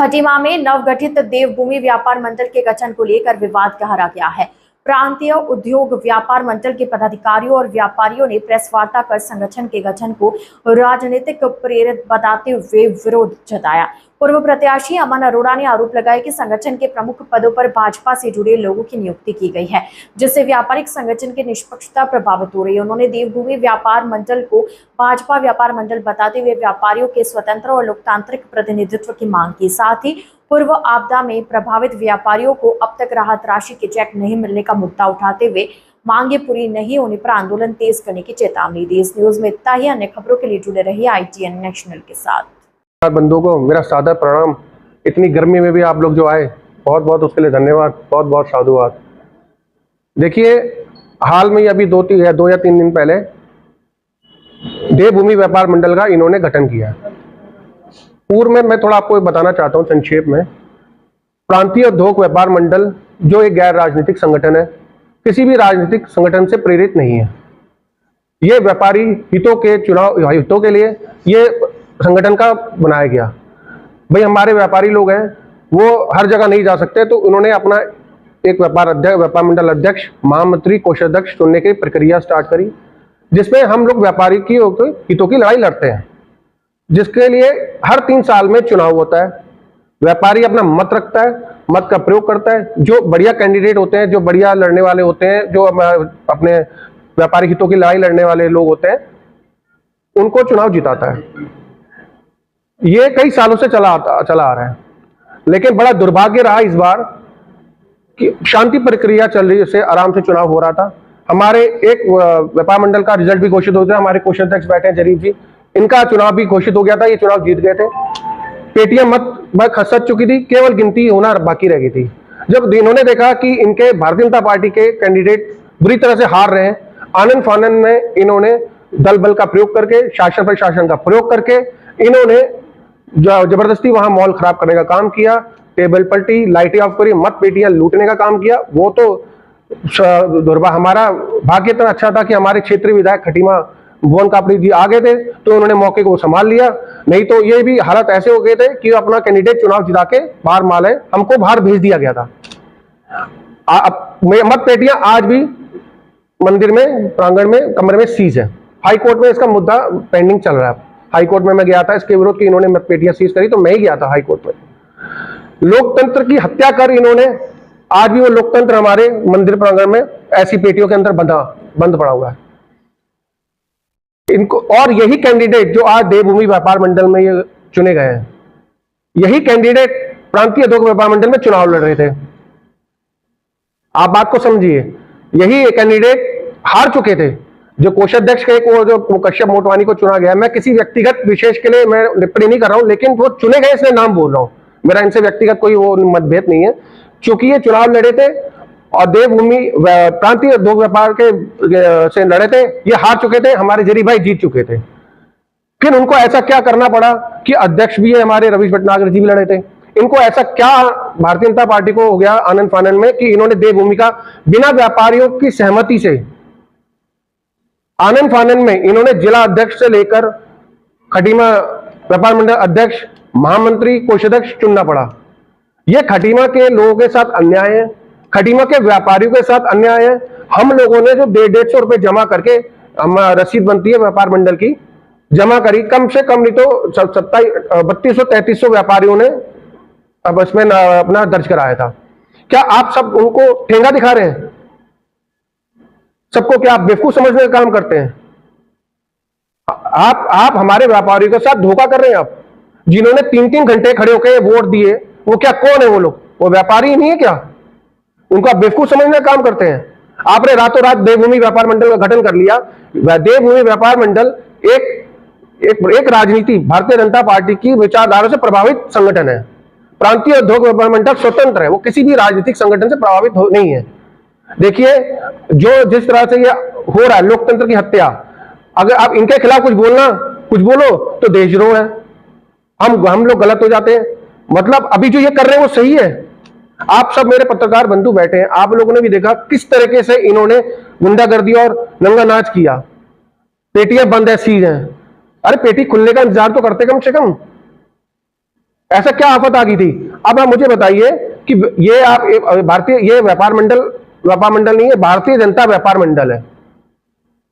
खटीमा में नवगठित देवभूमि व्यापार मंडल के गठन को लेकर विवाद गहरा गया है। प्रांतीय उद्योग व्यापार मंडल के पदाधिकारियों और व्यापारियों ने प्रेस वार्ता कर संगठन के गठन को राजनीतिक प्रेरित बताते हुए विरोध जताया। पूर्व प्रत्याशी अमन अरोड़ा ने आरोप लगाया कि संगठन के प्रमुख पदों पर भाजपा से जुड़े लोगों की नियुक्ति की गई है, जिससे व्यापारिक संगठन की निष्पक्षता प्रभावित हो रही है। उन्होंने देवभूमि व्यापार मंडल को भाजपा व्यापार मंडल बताते हुए व्यापारियों के स्वतंत्र और लोकतांत्रिक प्रतिनिधित्व की मांग की। साथ ही पूर्व आपदा में प्रभावित व्यापारियों को अब तक राहत राशि के चेक नहीं मिलने का मुद्दा उठाते हुए मांगे पूरी नहीं होने पर आंदोलन तेज करने की चेतावनी दी। इस न्यूज में इतना ही। अन्य खबरों के लिए जुड़े रहिए ITN नेशनल के साथ। बंधुओं को मेरा सादर प्रणाम। इतनी गर्मी में भी आप लोग जो आए, बहुत बहुत उसके लिए धन्यवाद, बहुत बहुत साधुवाद। देखिए, हाल में अभी दो या तीन दिन पहले देवभूमि व्यापार मंडल का इन्होंने गठन किया। पूर्व में मैं थोड़ा आपको बताना चाहता हूं संक्षेप में। प्रांतीय उद्योग व्यापार मंडल जो एक गैर राजनीतिक संगठन है, किसी भी राजनीतिक संगठन से प्रेरित नहीं है। ये व्यापारी हितों के चुनाव हितों के लिए ये संगठन का बनाया गया। भाई, हमारे व्यापारी लोग हैं, वो हर जगह नहीं जा सकते, तो उन्होंने अपना एक व्यापार मंडल अध्यक्ष, महामंत्री, कोषाध्यक्ष चुनने की प्रक्रिया स्टार्ट करी, जिसमें हम लोग व्यापारी की हितों की लड़ाई लड़ते हैं, जिसके लिए हर 3 साल में चुनाव होता है। व्यापारी अपना मत रखता है, मत का प्रयोग करता है। जो बढ़िया कैंडिडेट होते हैं, जो बढ़िया लड़ने वाले होते हैं, जो अपने व्यापारी हितों की लड़ाई लड़ने वाले लोग होते हैं, उनको चुनाव जिताता है। ये कई सालों से चला आ रहा है, लेकिन बड़ा दुर्भाग्य रहा इस बार कि शांति प्रक्रिया चल रही से आराम से चुनाव हो रहा था। हमारे एक व्यापार मंडल का रिजल्ट भी घोषित हो गया। हमारे कोषाध्यक्ष बैठे हैं जरीफ जी, इनका चुनाव भी घोषित हो गया था, ये चुनाव जीत गए थे। पेटियां मत खसक चुकी थी, केवल गिनती होना बाकी रह गई थी। जब इन्होंने देखा कि इनके भारतीय जनता पार्टी के कैंडिडेट बुरी तरह से हार रहे हैं, आनन फानन में इन्होंने दल बल का प्रयोग करके, शासन प्रशासन का प्रयोग करके इन्होंने जबरदस्ती वहां माहौल खराब करने का काम किया, टेबल पलटी, लाइटें ऑफ करी, मत पेटियां लूटने का काम किया। वो तो हमारा भाग्य इतना अच्छा था कि हमारे क्षेत्रीय विधायक खटीमा भुवन कापड़ी जी आ गए थे, तो उन्होंने मौके को संभाल लिया। नहीं तो ये भी हालत ऐसे हो गए थे कि अपना कैंडिडेट चुनाव जिता के बाहर माले हमको बाहर भेज दिया गया था। मत पेटियां आज भी मंदिर में प्रांगण में कमरे में सीज है। हाई कोर्ट में इसका मुद्दा पेंडिंग चल रहा है। हाई कोर्ट में मैं गया था इसके विरोध की, इन्होंने मत पेटियां सीज करी तो मैं ही गया था हाई कोर्ट में। लोकतंत्र की हत्या कर इन्होंने, आज भी वो लोकतंत्र हमारे मंदिर प्रांगण में ऐसी पेटियों के अंदर बंद पड़ा हुआ है। इनको और यही कैंडिडेट जो आज देवभूमि व्यापार मंडल में ये चुने गए हैं, यही कैंडिडेट प्रांतीय उद्योग व्यापार मंडल में चुनाव लड़ रहे थे। आप बात को समझिए, यही कैंडिडेट हार चुके थे। जो कोषाध्यक्ष के को जो कश्यप मोटवानी को चुना गया, मैं किसी व्यक्तिगत विशेष के लिए मैं टिप्पणी नहीं कर रहा हूं, लेकिन वो चुने गए इसलिए नाम बोल रहा हूं। मेरा इनसे व्यक्तिगत कोई वो मतभेद नहीं है, क्योंकि ये चुनाव लड़े थे और देवभूमि प्रांतीय उद्योग व्यापार के से लड़े थे। ये हार चुके थे, हमारे जरी भाई जीत चुके थे। फिर उनको ऐसा क्या करना पड़ा कि अध्यक्ष भी है हमारे रवीश भटनागर जी भी लड़े थे। इनको ऐसा क्या भारतीय जनता पार्टी को हो गया आनंद फानन में कि इन्होंने देवभूमि का बिना व्यापारियों की सहमति से आनंद फानन में इन्होंने जिला अध्यक्ष से लेकर खटीमा व्यापार मंडल अध्यक्ष, महामंत्री, कोषाध्यक्ष चुनना पड़ा। यह खटीमा के लोगों के साथ अन्याय है, खटीमा के व्यापारियों के साथ अन्याय है। हम लोगों ने जो 150 रुपए जमा करके, हम रसीद बनती है व्यापार मंडल की, जमा करी, कम से कम नहीं तो 3200-3300 व्यापारियों ने अब इसमें अपना दर्ज कराया था। क्या आप सब उनको ठेंगा दिखा रहे हैं? सबको क्या आप बेवकूफ समझने का काम करते हैं? आप हमारे व्यापारियों के साथ धोखा कर रहे हैं। आप जिन्होंने 3-3 घंटे खड़े होकर वोट दिए, वो क्या कौन है? वो लोग वो व्यापारी नहीं है क्या? उनको आप बेवकूफ समझने का काम करते हैं। आपने रातों रात देवभूमि व्यापार मंडल का गठन कर लिया। देवभूमि व्यापार मंडल एक राजनीति, भारतीय जनता पार्टी की विचारधारा से प्रभावित संगठन है। प्रांतीय उद्योग व्यापार मंडल स्वतंत्र है, वो किसी भी राजनीतिक संगठन से प्रभावित नहीं है। देखिए, जो जिस तरह से ये हो रहा है लोकतंत्र की हत्या, अगर आप इनके खिलाफ कुछ बोलो तो देशद्रोह है, हम लोग गलत हो जाते हैं। मतलब अभी जो ये कर रहे हैं वो सही है। आप सब मेरे पत्रकार बंधु बैठे हैं, आप लोगों ने भी देखा किस तरीके से इन्होंने गुंडागर्दी और नंगा नाच किया। पेटियां बंद है, सीज हैं। अरे पेटी खुलने का इंतजार तो करते कम से कम। ऐसा क्या आफत आ गई थी? अब आप मुझे बताइए कि ये आप भारतीय, ये व्यापार मंडल नहीं है, भारतीय जनता व्यापार मंडल है।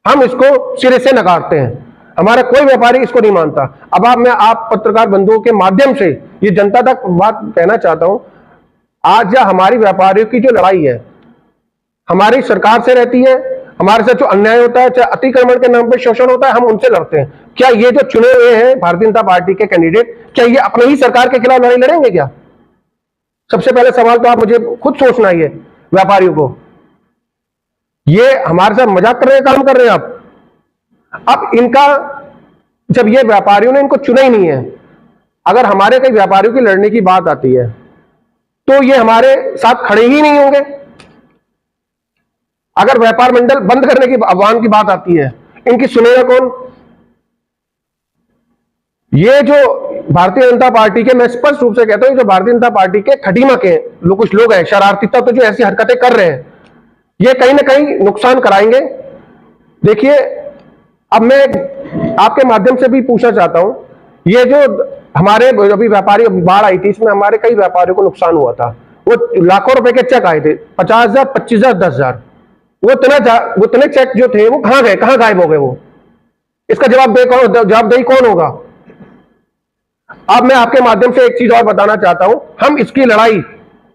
हम इसको सिरे से नकारते हैं, हमारा कोई व्यापारी इसको नहीं मानता। अब आप पत्रकार बंधुओं के माध्यम से ये जनता तक बात कहना चाहता हूं, आज हमारी व्यापारियों की जो लड़ाई है हमारी सरकार से रहती है, हमारे साथ जो अन्याय होता है, चाहे अतिक्रमण के नाम पे शोषण होता है, हम उनसे लड़ते हैं। क्या ये जो चुने हुए हैं भारतीय जनता पार्टी के कैंडिडेट, क्या ये अपने ही सरकार के खिलाफ लड़ाई लड़ेंगे क्या? सबसे पहले सवाल तो आप मुझे खुद सोचना ही है व्यापारियों को। ये हमारे साथ मजाक कर रहे हैं, काम कर रहे हैं आप। अब इनका, जब ये व्यापारियों ने इनको चुना ही नहीं है, अगर हमारे कई व्यापारियों की लड़ने की बात आती है तो ये हमारे साथ खड़े ही नहीं होंगे। अगर व्यापार मंडल बंद करने की आह्वान की बात आती है, इनकी सुनेगा कौन? ये जो भारतीय जनता पार्टी के, मैं स्पष्ट रूप से कहता हूं, जो भारतीय जनता पार्टी के खटीमा के कुछ लोग हैं, शरारती तत्व जो ऐसी हरकतें कर रहे हैं, ये कहीं ना कहीं नुकसान कराएंगे। देखिए, अब मैं आपके माध्यम से भी पूछना चाहता हूं, ये जो हमारे अभी व्यापारी बाढ़ आई थी, इसमें हमारे कई व्यापारियों को नुकसान हुआ था। वो लाखों रुपए के चेक आए थे, 50,000, 25,000, 10,000। वो इतने चेक जो थे वो कहां गए, कहां गायब हो गए? वो इसका जवाबदेही कौन होगा? अब मैं आपके माध्यम से एक चीज और बताना चाहता हूं, हम इसकी लड़ाई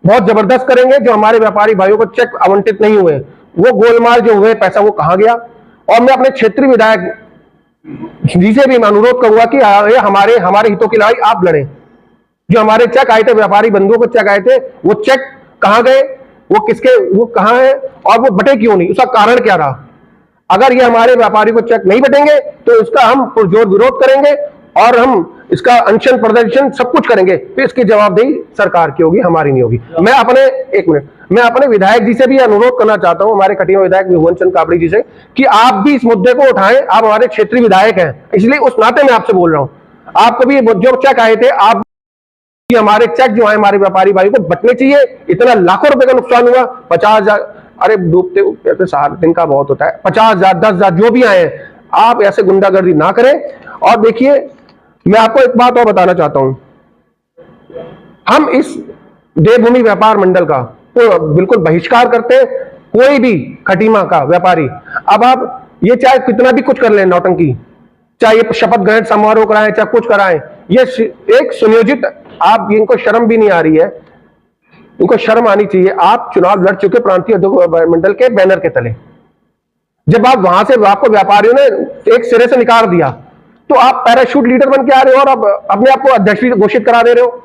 बहुत जबरदस्त करेंगे। जो हमारे व्यापारी भाइयों को चेक आवंटित नहीं हुए, वो गोलमाल जो हुए, पैसा वो कहां गया? और मैं अपने क्षेत्रीय विधायक जी से भी मैं अनुरोध करूंगा कि हमारे हितों की लड़ाई आप लड़ें। जो हमारे चेक आए थे, व्यापारी बंधुओं को चेक आए थे, वो चेक कहां गए, वो कहां है, और वो बटे क्यों नहीं, उसका कारण क्या रहा? अगर ये हमारे व्यापारी को चेक नहीं बटेंगे तो इसका हम पुरजोर विरोध करेंगे और हम इसका अनशन प्रदर्शन सब कुछ करेंगे। फिर इसकी जवाबदेही सरकार की होगी, हमारी नहीं होगी। मैं अपने विधायक जी से भी अनुरोध करना चाहता हूं, हमारे खटीमा विधायक विभुवन चंद्र कापड़ी जी से, कि आप भी इस मुद्दे को उठाएं। आप हमारे क्षेत्रीय विधायक हैं, इसलिए उस नाते मैं आपसे बोल रहा हूं। आपको भी जो चेक आए थे, आप कि हमारे चेक जो है हमारे व्यापारी भाई को बचने चाहिए। इतना लाखों रुपए का नुकसान हुआ, 50,000, अरे डूबते तो 7 दिन का बहुत होता है, 50,000, 10,000 जो भी आए, आप ऐसे गुंडागर्दी ना करें। और देखिए, मैं आपको एक बात और बताना चाहता हूं, हम इस देवभूमि व्यापार मंडल का तो बिल्कुल बहिष्कार करते हैं, कोई भी खटीमा का व्यापारी। अब आप ये चाहे कितना भी कुछ कर लें नौटंकी, चाहे ये शपथ ग्रहण समारोह कराएं, चाहे कुछ कराएं, ये एक सुनियोजित, आप इनको शर्म भी नहीं आ रही है, इनको शर्म आनी चाहिए। आप चुनाव लड़ चुके प्रांतीय उद्योग मंडल के बैनर के तले, जब आप वहां से, आपको व्यापारियों ने एक सिरे से निकाल दिया, तो आप पैराशूट लीडर बन के आ रहे हो और अब अपने आप को अध्यक्ष भी घोषित करा दे रहे हो।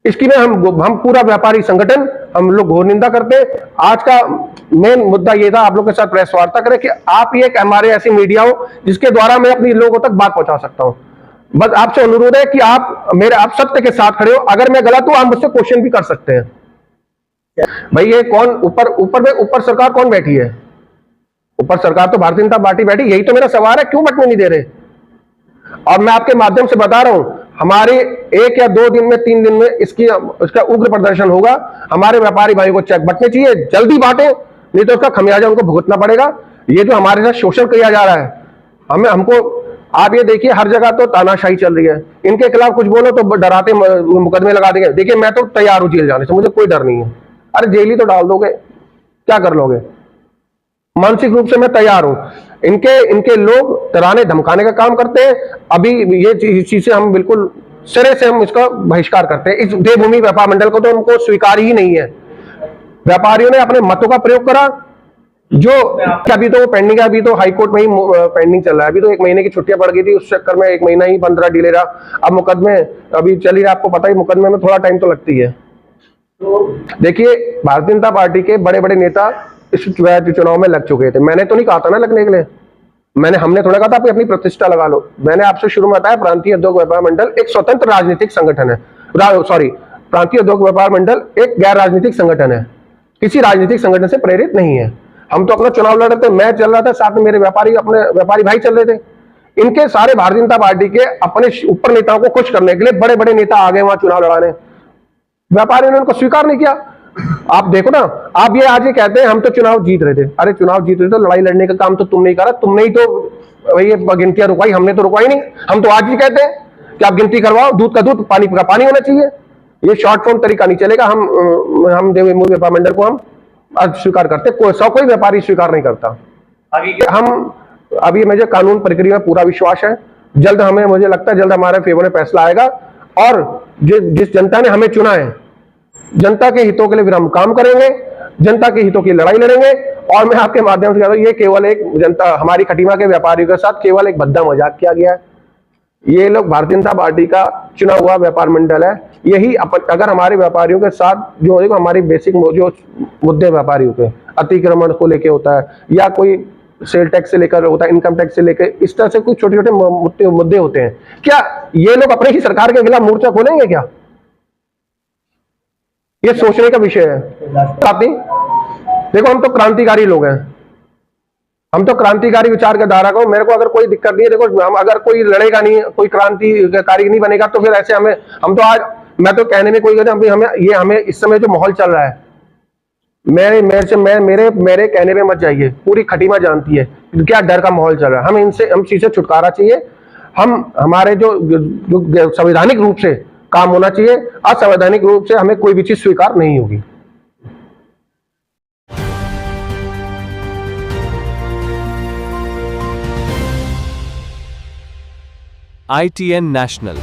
इसकी में हम पूरा व्यापारी संगठन, हम लोग घोर निंदा करते हैं। आज का मेन मुद्दा ये था, आप लोग के साथ प्रेस वार्ता करें कि आप ही एक हमारे ऐसी मीडिया हो जिसके द्वारा मैं अपनी लोगों तक बात पहुंचा सकता हूं। बस आपसे अनुरोध है कि आप सत्य के साथ खड़े हो। अगर मैं गलत हूं, आप मुझसे क्वेश्चन भी कर सकते हैं। भाई ये कौन ऊपर सरकार कौन बैठी है? ऊपर सरकार तो भारतीय जनता पार्टी बैठी। यही तो मेरा सवाल है, क्यों बटने नहीं दे रहे? और मैं आपके माध्यम से बता रहा हूं, हमारे 1 या 2 दिन में, 3 दिन में इसका उग्र प्रदर्शन होगा। हमारे व्यापारी भाइयों को चेक बटने चाहिए, जल्दी बांटे, नहीं तो उसका खमियाजा उनको भुगतना पड़ेगा। ये जो हमारे साथ शोषण किया जा रहा है, हमको आप ये देखिए, हर जगह तो तानाशाही चल रही है। इनके खिलाफ कुछ बोलो तो डराते मुकदमे लगा देंगे। देखिए, मैं तो तैयार हूं जेल जाने से, मुझे कोई डर नहीं है। अरे जेल ही तो डाल दोगे, क्या कर लोगे? मानसिक रूप से मैं तैयार हूं। इनके लोग डराने धमकाने का काम करते हैं। अभी ये चीज से हम बिल्कुल सिरे से हम इसका बहिष्कार करते हैं। इस देवभूमि व्यापार मंडल को तो उनको स्वीकार ही नहीं है। व्यापारियों ने अपने मतों का प्रयोग करा, जो अभी तो पेंडिंग है, अभी तो हाईकोर्ट में ही पेंडिंग चल रहा है। अभी तो 1 महीने की छुट्टियां पड़ गई थी, उस चक्कर में 1 महीना ही 15 डिले रहा। अब मुकदमे अभी चल ही रहा, आपको पता ही, मुकदमे में थोड़ा टाइम तो लगती है। देखिए, भारतीय जनता पार्टी के बड़े बड़े नेता इस चुनाव में लग चुके थे। मैंने तो नहीं कहा था ना लगने के लिए, हमने थोड़ा कहा था आप अपनी प्रतिष्ठा लगा लो। मैंने आपसे शुरू में बताया, प्रांतीय उद्योग व्यापार मंडल एक स्वतंत्र राजनीतिक संगठन है। प्रांतीय उद्योग व्यापार मंडल एक गैर राजनीतिक संगठन है, किसी राजनीतिक संगठन से प्रेरित नहीं है। हम तो अपना चुनाव लड़ रहे थे, मैं चल रहा था, साथ में मेरे अपने व्यापारी भाई चल रहे थे। इनके सारे भारतीय जनता पार्टी के अपने ऊपर नेताओं को खुश करने के लिए बड़े बड़े नेता आ गए वहां चुनाव लड़ाने। व्यापारियों ने उनको स्वीकार नहीं किया। आप देखो ना, आप ये आज ये कहते हैं हम तो चुनाव जीत रहे थे। अरे चुनाव जीत रहे तो लड़ाई लड़ने का काम तो तुमने ही करा, तुमने ही तो ये गिनतियां रुकवाई, हमने तो रुकवाई नहीं। हम तो आज ही कहते हैं कि आप गिनती करवाओ, दूध का दूध, पानी का पानी होना चाहिए। ये शॉर्ट फॉर्म तरीका नहीं चलेगा। हम देव मूवी व्यापार मंडल को हम स्वीकार करते, कोई व्यापारी स्वीकार नहीं करता। हम अभी मुझे कानून प्रक्रिया में पूरा विश्वास है। जल्द हमें, मुझे लगता है जल्द हमारे फेवर में फैसला आएगा, और जिस जनता ने हमें चुना है, जनता के हितों के लिए फिर हम काम करेंगे, जनता के हितों की लड़ाई लड़ेंगे। और मैं आपके माध्यम से कह रहा हूं, ये केवल एक जनता, हमारी खटीमा के व्यापारियों के साथ केवल एक भद्दा मजाक किया गया है। ये लोग भारतीय जनता पार्टी का चुना हुआ व्यापार मंडल है। यही अगर हमारे व्यापारियों के साथ जो है, हमारी बेसिक जो मुद्दे व्यापारियों के अतिक्रमण को लेके होता है, या कोई सेल टैक्स से लेकर होता है, इनकम टैक्स से लेकर, इस तरह से कुछ छोटे छोटे मुद्दे होते हैं, क्या ये लोग अपने ही सरकार के खिलाफ मोर्चा खोलेंगे क्या? ये सोचने का विषय है। देखो, हम तो क्रांतिकारी लोग हैं, हम तो क्रांतिकारी विचार के धारा को, मेरे को अगर कोई दिक्कत नहीं है। देखो, हम अगर कोई लड़ेगा नहीं, कोई क्रांतिकारी नहीं बनेगा, तो फिर ऐसे हम तो आज, मैं तो कहने में कोई हमें इस समय जो माहौल चल रहा है, मेरे कहने में मत जाइए। पूरी खटीमा जानती है क्या डर का माहौल चल रहा है। हम चीज से छुटकारा चाहिए। हमारे जो संवैधानिक रूप से काम होना चाहिए, असंवैधानिक रूप से हमें कोई भी चीज स्वीकार नहीं होगी। ITN National